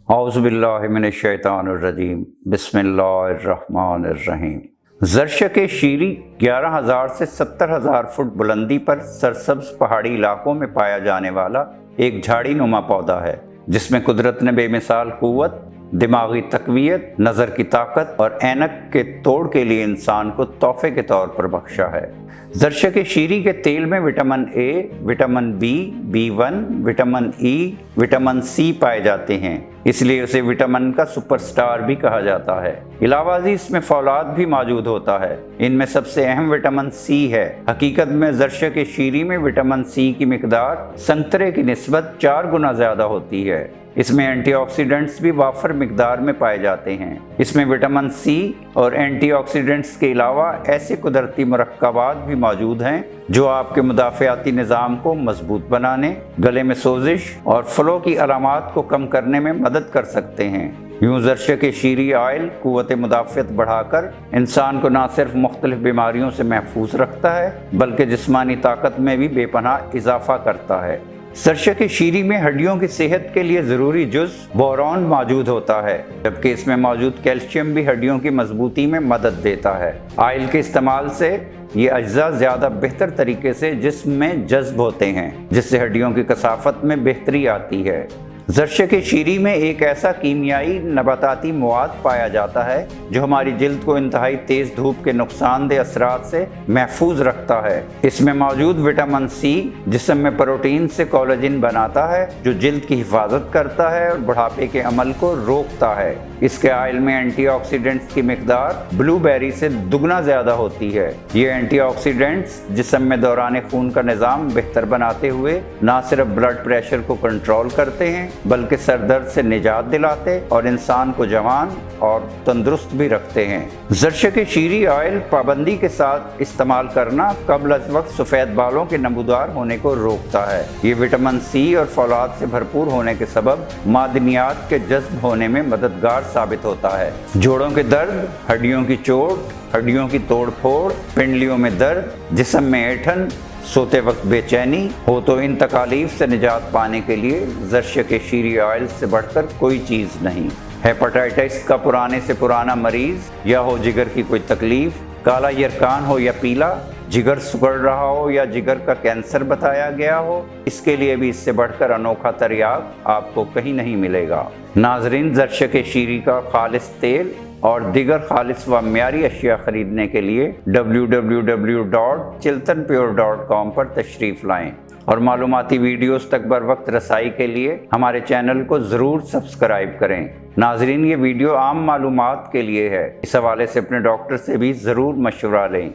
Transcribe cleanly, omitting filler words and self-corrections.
औज़ु बिल्लाहि मिनश्शैतानिर्रजीम बिस्मिल्लाहिर्रहमानिर्रहीम। ज़रशक शीरी 11,000 से 70,000 फुट बुलंदी पर सरसब्ज पहाड़ी इलाकों में पाया जाने वाला एक झाड़ी नुमा पौधा है, जिसमें कुदरत ने बेमिसाल क़ुव्वत, दिमागी तक़वियत, नज़र की ताकत और ऐनक के तोड़ के लिए इंसान को तोहफे के तौर पर बख्शा है। ज़रशक शीरी के तेल में vitamin A, vitamin B, B1, vitamin E, vitamin C पाए जाते हैं, इसलिए उसे विटामिन का सुपरस्टार भी कहा जाता है। इलावाज़ी इसमें फौलाद भी मौजूद होता है। इनमें सबसे अहम विटामिन सी है। हकीकत में ज़रशक शीरी में विटामिन सी की मिकदार संतरे की निस्बत 4 गुना ज़्यादा होती है। इसमें एंटीऑक्सीडेंट्स भी वाफर मिकदार में पाए जाते हैं। इसमें विटामिन सी और एंटीऑक्सीडेंट्स के अलावा ऐसे कुदरती मुरक्कबात भी मौजूद हैं जो आपके मुदाफ़ियाती निज़ाम को मजबूत बनाने, गले में सोजिश और फ्लो की अलामात को कम करने में मदद कर सकते हैं। यूँ ज़रशक शीरी ऑयल क़ुव्वत मुदाफ़ियत बढ़ाकर इंसान को न सिर्फ मुख्तलिफ बीमारियों से महफूज रखता है, बल्कि जिस्मानी ताकत में भी बेपनाह इजाफ़ा करता है। ज़रशक शीरी में हड्डियों की सेहत के लिए ज़रूरी जुज़ बोरॉन मौजूद होता है, जबकि इसमें मौजूद कैल्शियम भी हड्डियों की मजबूती में मदद देता है। ऑयल के इस्तेमाल से ये अज्जा ज़्यादा बेहतर तरीके से जिस्म में जज्ब होते हैं, जिससे हड्डियों की कसाफत में बेहतरी आती है। ज़रशक शीरी में एक ऐसा कीमियाई नबाताती मवाद पाया जाता है जो हमारी जिल्द को इंतहाई तेज़ धूप के नुकसानदेह असरात से महफूज रखता है। इसमें मौजूद विटामिन सी जिस्म में प्रोटीन से कोलेजन बनाता है, जो जिल्द की हिफाजत करता है और बुढ़ापे के अमल को रोकता है। इसके ऑयल में एंटीऑक्सीडेंट्स की मिकदार ब्लूबेरी से दुगना ज़्यादा होती है। ये एंटीऑक्सीडेंट्स जिस्म में दौरान खून का निज़ाम बेहतर बनाते हुए न सिर्फ ब्लड प्रेशर को कंट्रोल करते हैं, बल्कि सर दर्द से निजात दिलाते और इंसान को जवान और तंदुरुस्त भी रखते हैं। ज़रशक शीरी ऑयल पाबंदी के साथ इस्तेमाल करना कब्ल अज़ वक्त सफ़ेद बालों के नमूदार होने को रोकता है। ये विटामिन सी और फौलाद से भरपूर होने के सबब मादनियात के जज्ब होने में मददगार साबित होता है। जोड़ों के दर्द, हड्डियों की चोट, हड्डियों की तोड़ फोड़, पिंडलियों में दर्द, जिस्म में ऐंठन, सोते वक्त बेचैनी हो तो इन तकालीफ से निजात पाने के लिए ज़रशक शीरी ऑयल से बढ़कर कोई चीज़ नहीं। हेपेटाइटिस का पुराने से पुराना मरीज़ या हो जिगर की कोई तकलीफ, काला यरकान हो या पीला, जिगर सुगड़ रहा हो या जिगर का कैंसर बताया गया हो, इसके लिए भी इससे बढ़कर अनोखा तरियाक आपको कहीं नहीं मिलेगा। नाजरीन, ज़रशक शीरी का खालिस तेल और दिगर खालिस व म्यारी अशिया खरीदने के लिए www.chiltanpure.com पर तशरीफ़ लाएँ और मालूमाती वीडियोस तक बर वक्त रसाई के लिए हमारे चैनल को ज़रूर सब्सक्राइब करें। नाजरीन, ये वीडियो आम मालूमात के लिए है। इस हवाले से अपने डॉक्टर से भी ज़रूर मशवरा लें।